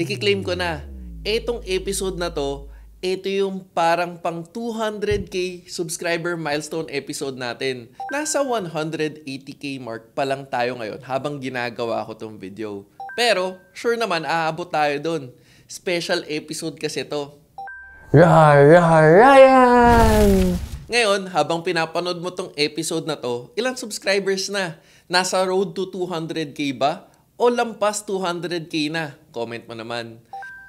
Ikiklaim ko na, etong episode na to, ito yung parang pang 200k subscriber milestone episode natin. Nasa 180k mark pa lang tayo ngayon habang ginagawa ko tong video. Pero, sure naman, aabot tayo dun. Special episode kasi to. Ryan! Ngayon, habang pinapanood mo tong episode na to, ilang subscribers na? Nasa road to 200k ba? O lampas 200k na? Comment mo naman.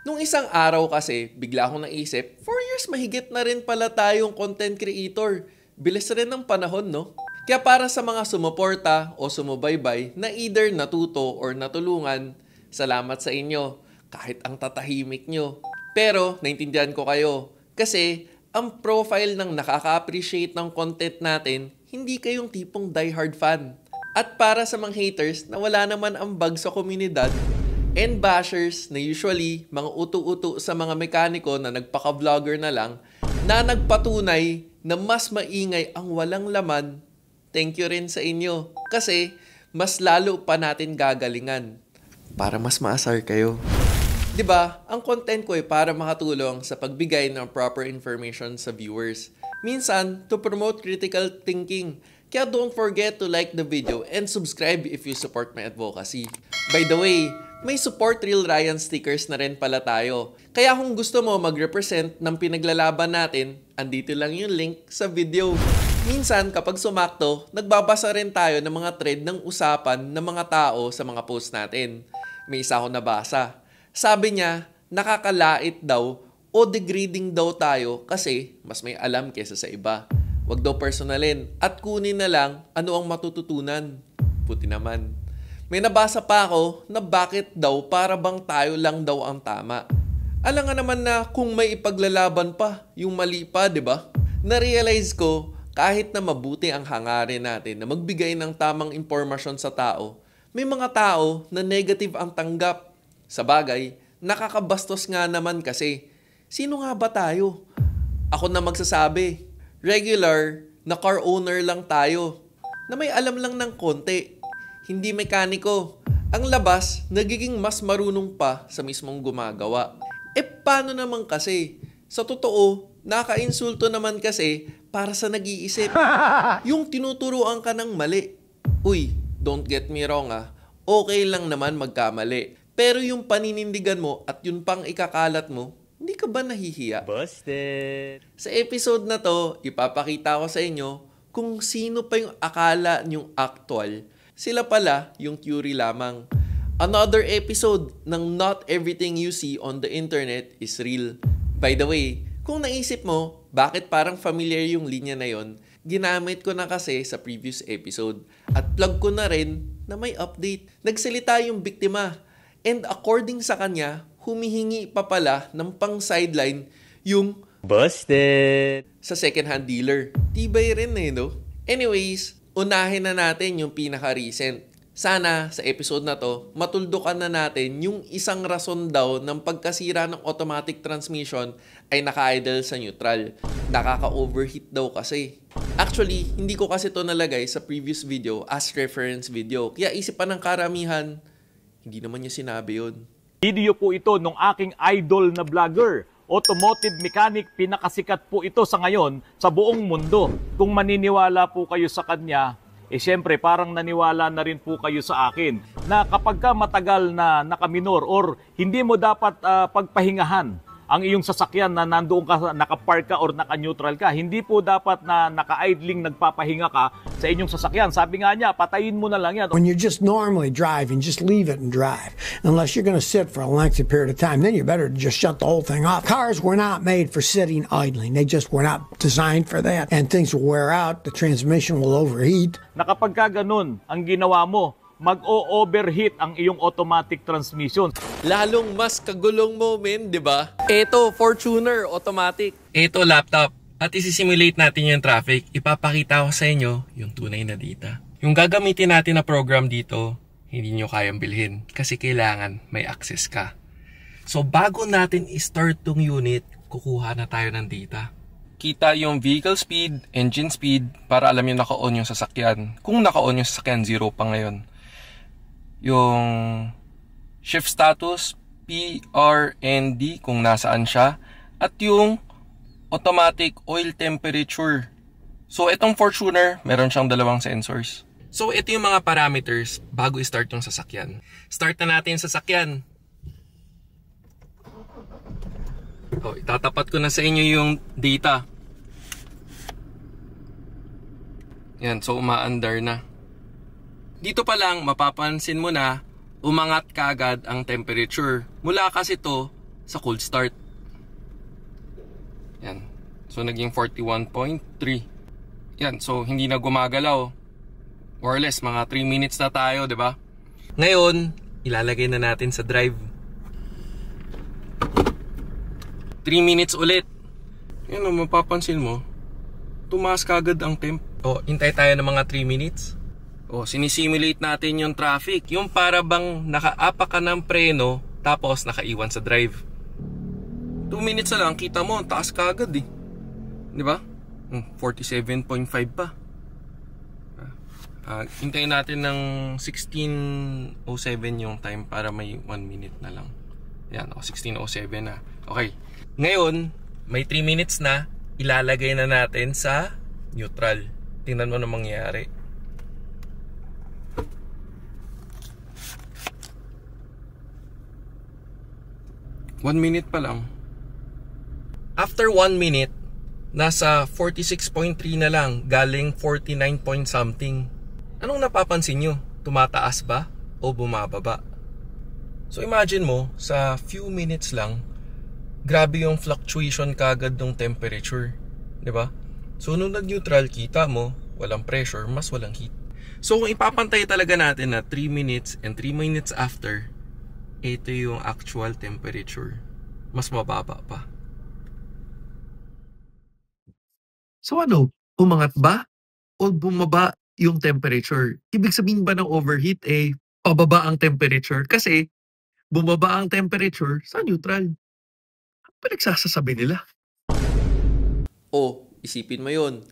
Nung isang araw kasi, bigla akong naisip, 4 years mahigit na rin pala tayong content creator. Bilis rin ng panahon, no? Kaya para sa mga sumuporta o sumubaybay na either natuto or natulungan, salamat sa inyo. Kahit ang tatahimik nyo. Pero, naintindihan ko kayo. Kasi, ang profile ng nakaka-appreciate ng content natin, hindi kayong tipong diehard fan. At para sa mga haters na wala naman ambag sa komunidad, and bashers na usually mga utu-utu sa mga mekaniko na nagpaka-vlogger na lang, na nagpatunay na mas maingay ang walang laman, thank you rin sa inyo. Kasi, mas lalo pa natin gagalingan para mas maasar kayo. 'Di ba? Ang content ko ay para makatulong sa pagbigay ng proper information sa viewers. Minsan, to promote critical thinking. Kaya don't forget to like the video and subscribe if you support my advocacy. By the way, may support Real Ryan stickers na rin pala tayo. Kaya kung gusto mo mag-represent ng pinaglalaban natin, andito lang yung link sa video. Minsan, kapag sumakto, nagbabasa rin tayo ng mga thread ng usapan ng mga tao sa mga post natin. May isa ako nabasa. Sabi niya, nakakalait daw o degrading daw tayo kasi mas may alam kesa sa iba. Wag daw personalin at kunin na lang ano ang matututunan. Puti naman. May nabasa pa ako na bakit daw para bang tayo lang daw ang tama. Alam nga naman na kung may ipaglalaban pa, yung mali pa, di ba? Na-realize ko, kahit na mabuti ang hangarin natin na magbigay ng tamang impormasyon sa tao, may mga tao na negative ang tanggap. Sa bagay, nakakabastos nga naman kasi. Sino nga ba tayo? Ako na magsasabi, regular na car owner lang tayo, na may alam lang ng konti. Hindi mekaniko. Ang labas, nagiging mas marunong pa sa mismong gumagawa. Paano naman kasi? Sa totoo, naka-insulto naman kasi para sa nag-iisip. Yung tinuturuan ka ng mali. Uy, don't get me wrong okay lang naman magkamali. Pero yung paninindigan mo at yung pang ikakalat mo, hindi ka ba nahihiya? Busted! Sa episode na to, ipapakita ko sa inyo kung sino pa yung akala nyong actual. Sila pala yung theory lamang. Another episode ng Not Everything You See on the Internet is Real. By the way, kung naisip mo, bakit parang familiar yung linya na yon, ginamit ko na kasi sa previous episode. At plug ko na rin na may update. Nagsalita yung biktima. And according sa kanya, humihingi pa pala ng pang-sideline yung Busted! sa second-hand dealer. Tibay rin no? Anyways, unahin na natin yung pinaka-recent. Sana sa episode na to, matuldukan na natin yung isang rason daw ng pagkasira ng automatic transmission ay naka-idle sa neutral. Nakaka-overheat daw kasi. Actually, hindi ko kasi to nalagay sa previous video as reference video. Kaya isipan ng karamihan, hindi naman niya sinabi yun. Video po ito ng aking idol na vlogger. Automotive mechanic, pinakasikat po ito sa ngayon sa buong mundo. Kung maniniwala po kayo sa kanya, siyempre parang naniwala na rin po kayo sa akin na kapag ka matagal na nakaminor or hindi mo dapat pagpahingahan ang iyong sasakyan na nandoon ka, nakapark ka or naka-neutral ka. Hindi po dapat na naka-idling nagpapahinga ka sa inyong sasakyan. Sabi nga niya, patayin mo na lang yan. When you're just normally driving, just leave it and drive. Unless you're going to sit for a lengthy period of time, then you better just shut the whole thing off. Cars were not made for sitting idling. They just were not designed for that. And things will wear out, the transmission will overheat. Na kapag ka ganun ang ginawa mo, mag-o-overheat ang iyong automatic transmission. Lalong mas kagulong moment, di ba? Ito, Fortuner, automatic. Ito, laptop. At isisimulate natin yung traffic. Ipapakita ko sa inyo yung tunay na data. Yung gagamitin natin na program dito, hindi nyo kayang bilhin. Kasi kailangan may access ka. So, bago natin i-start tong unit, kukuha na tayo ng data. Kita yung vehicle speed, engine speed, para alam yung naka-on yung sasakyan. Kung naka-on yung sasakyan, 0 pa ngayon. Yung shift status, PRND kung nasaan siya, at yung automatic oil temperature. So itong Fortuner, meron siyang dalawang sensors. So ito yung mga parameters bago i-start yung sasakyan. Start na natin yung sasakyan. Itatapat ko na sa inyo yung data. Yan, so umaandar na. Dito pa lang, mapapansin mo na umangat kaagad ang temperature. Mula kasi to sa cold start. Yan. So naging 41.3. Yan, so hindi na gumagalaw. More or less, mga 3 minutes na tayo, di ba? Ngayon, ilalagay na natin sa drive. 3 minutes ulit. Yan o, mapapansin mo, tumaas kagad ang temp. Hintay tayo ng mga 3 minutes. Sinisimulate natin yung traffic. Yung para bang nakaapa ka ng preno, tapos nakaiwan sa drive. 2 minutes na lang, kita mo, taas kagad eh. Di ba? 47.5 pa. Hintayin natin ng 16:07 yung time para may 1 minute na lang. Yan, 16:07 na. Okay. Ngayon, may 3 minutes na, ilalagay na natin sa neutral. Tingnan mo na mangyayari. One minute pa lang. After 1 minute, nasa 46.3 na lang, galing 49 point something. Anong napapansin nyo? Tumataas ba o bumababa? So imagine mo, sa few minutes lang, grabe yung fluctuation kagad ng temperature. Diba? So nung nag-neutral, kita mo, walang pressure, mas walang heat. So kung ipapantay talaga natin na 3 minutes and 3 minutes after, ito yung actual temperature. Mas mababa pa. So ano, umangat ba o bumaba yung temperature? Ibig sabihin ba ng overheat pababa ang temperature? Kasi bumaba ang temperature sa neutral. Ano pa nagsasasabi nila? Isipin mo yun.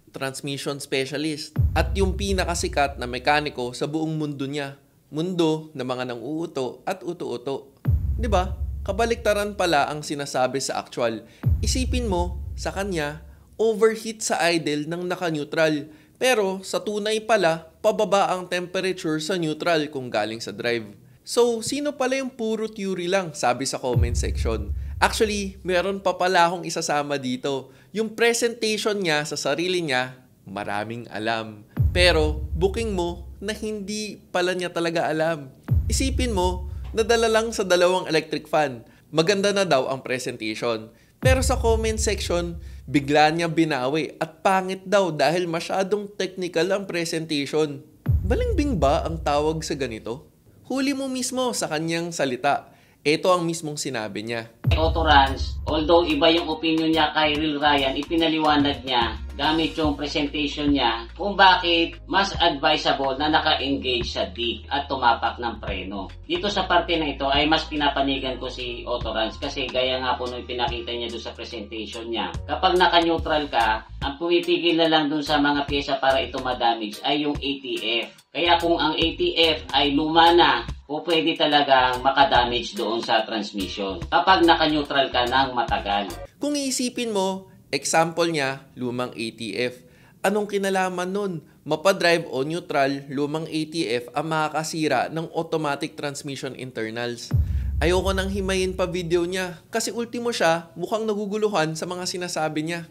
Transmission specialist. At yung pinakasikat na mekaniko sa buong mundo niya. Mundo ng mga nang-uuto at uto-uto. Diba? Kabaliktaran pala ang sinasabi sa actual. Isipin mo, sa kanya, overheat sa idle ng naka-neutral. Pero sa tunay pala, pababa ang temperature sa neutral kung galing sa drive. So, sino pala yung puro theory lang, sabi sa comment section. Actually, meron pa pala akong isasama dito. Yung presentation niya sa sarili niya, maraming alam. Pero, booking mo na hindi pala niya talaga alam. Isipin mo, nadala lang sa 2 electric fan. Maganda na daw ang presentation. Pero sa comment section, bigla niya binawi at pangit daw dahil masyadong technical ang presentation. Balingbing ba ang tawag sa ganito? Huli mo mismo sa kanyang salita. Ito ang mismong sinabi niya. Autorans, although iba yung opinion niya kay Real Ryan, ipinaliwanag niya gamit yung presentation niya kung bakit mas advisable na naka-engage sa D at tumapak ng preno. Dito sa parte na ito ay mas pinapanigan ko si Autorans kasi gaya nga po nung pinakita niya doon sa presentation niya. Kapag naka-neutral ka, ang pumipigil na lang doon sa mga pyesa para ito ma-damage ay yung ATF. Kaya kung ang ATF ay luma na, o pwede talagang makadamage doon sa transmission kapag naka-neutral ka ng matagal. Kung iisipin mo, example niya, lumang ATF. Anong kinalaman nun? Mapadrive o neutral, lumang ATF ang makakasira ng automatic transmission internals. Ayoko nang himayin pa video niya kasi ultimo siya mukhang naguguluhan sa mga sinasabi niya.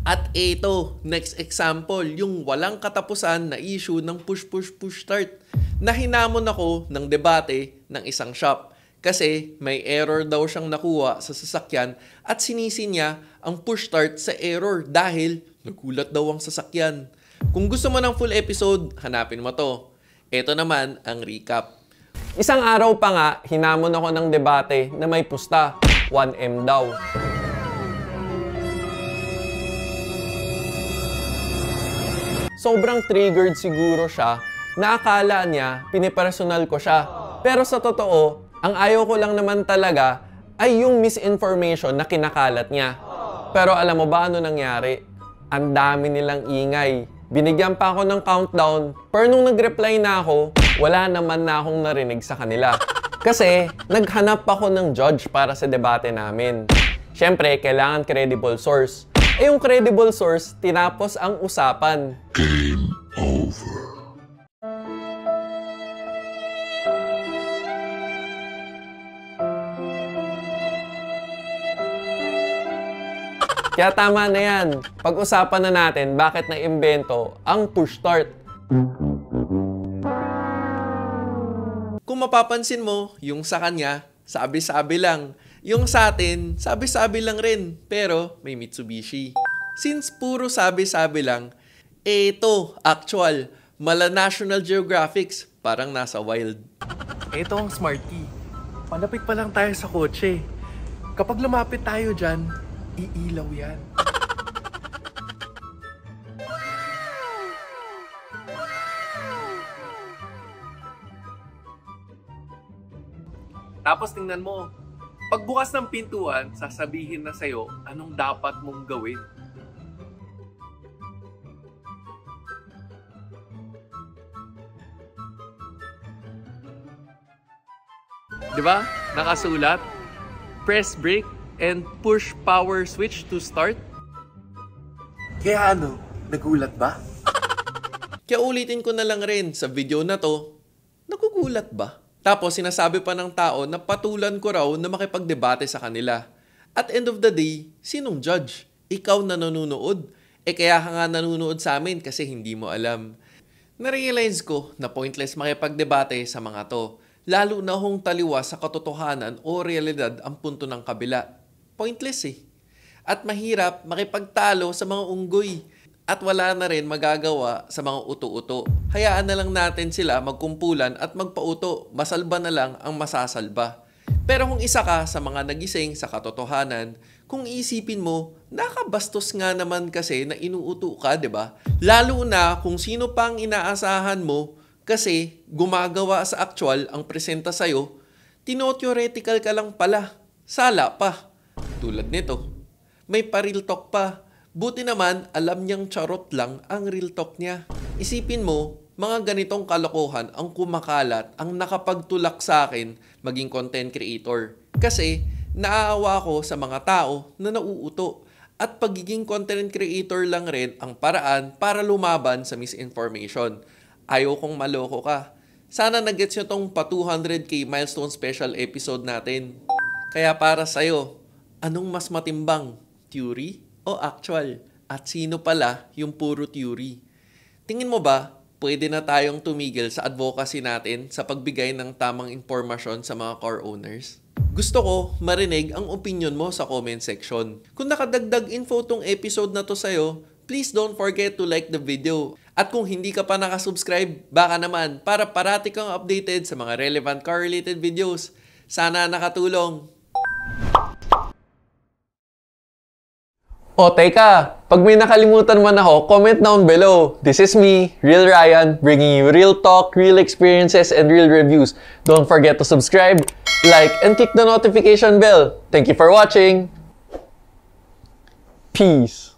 At ito, next example, yung walang katapusan na issue ng push start. Nahinamon ako ng debate ng isang shop kasi may error daw siyang nakuha sa sasakyan at sinisi niya ang push start sa error dahil nagulat daw ang sasakyan. Kung gusto mo ng full episode, hanapin mo to. Ito naman ang recap. Isang araw pa nga, hinamon ako ng debate na may pusta, 1M daw. Sobrang triggered siguro siya na akala niya pinipersonal ko siya. Pero sa totoo, ang ayaw ko lang naman talaga ay yung misinformation na kinakalat niya. Pero alam mo ba ano nangyari? Ang dami nilang ingay. Binigyan pa ako ng countdown, pero nung nag-reply na ako, wala naman na akong narinig sa kanila. Kasi naghanap ako ng judge para sa debate namin. Siyempre, kailangan credible source. Eh yung credible source, tinapos ang usapan. Game over. Kaya tama na yan. Pag-usapan na natin bakit na-imbento ang push start. Kung mapapansin mo, yung sa kanya, sabi-sabi lang. Yung sa atin, sabi-sabi lang rin. Pero may Mitsubishi. Since puro sabi-sabi lang, ito, actual, mala National Geographics, parang nasa wild. Ito ang smart key. Palapit pa lang tayo sa kotse. Kapag lumapit tayo dyan, iilaw yan. Tapos tingnan mo, pagbukas ng pintuan, sasabihin na sa'yo anong dapat mong gawin. Diba? Nakasulat. Press brake and push power switch to start. Kaya ano, nagulat ba? Kaya ulitin ko na lang rin sa video na to, nagugulat ba? Tapos sinasabi pa ng tao na patulan ko raw na makipagdebate sa kanila. At end of the day, sinong judge? Ikaw na nanonood. Kaya ka nga nanonood sa amin kasi hindi mo alam. Narealize ko na pointless makipagdebate sa mga to. Lalo na kung taliwas sa katotohanan o realidad ang punto ng kabila. Pointless eh. At mahirap makipagtalo sa mga unggoy. At wala na rin magagawa sa mga uto-uto. Hayaan na lang natin sila magkumpulan at magpauto. Masalba na lang ang masasalba. Pero kung isa ka sa mga nagising sa katotohanan, kung isipin mo, nakabastos nga naman kasi na inuuto ka, di ba? Lalo na kung sino pang inaasahan mo kasi gumagawa sa actual ang presenta sa'yo, tino-theoretical ka lang pala. Sala pa. Tulad nito. May pa-real talk pa. Buti naman, alam niyang charot lang ang real talk niya. Isipin mo, mga ganitong kalokohan ang kumakalat, ang nakapagtulak sa akin maging content creator. Kasi, naaawa ko sa mga tao na nauuto. At pagiging content creator lang rin ang paraan para lumaban sa misinformation. Ayaw kong maloko ka. Sana nag-gets nyo tong pa 200k milestone special episode natin. Kaya para sa'yo, anong mas matimbang? Theory o actual? At sino pala yung puro theory? Tingin mo ba, pwede na tayong tumigil sa advocacy natin sa pagbigay ng tamang impormasyon sa mga car owners? Gusto ko marinig ang opinion mo sa comment section. Kung nakadagdag info tong episode na to sa'yo, please don't forget to like the video. At kung hindi ka pa nakasubscribe, baka naman para parati kang updated sa mga relevant car-related videos. Sana nakatulong. O teka, pag may nakalimutan man ako, comment down below. This is me, Real Ryan, bringing you real talk, real experiences, and real reviews. Don't forget to subscribe, like, and click the notification bell. Thank you for watching. Peace.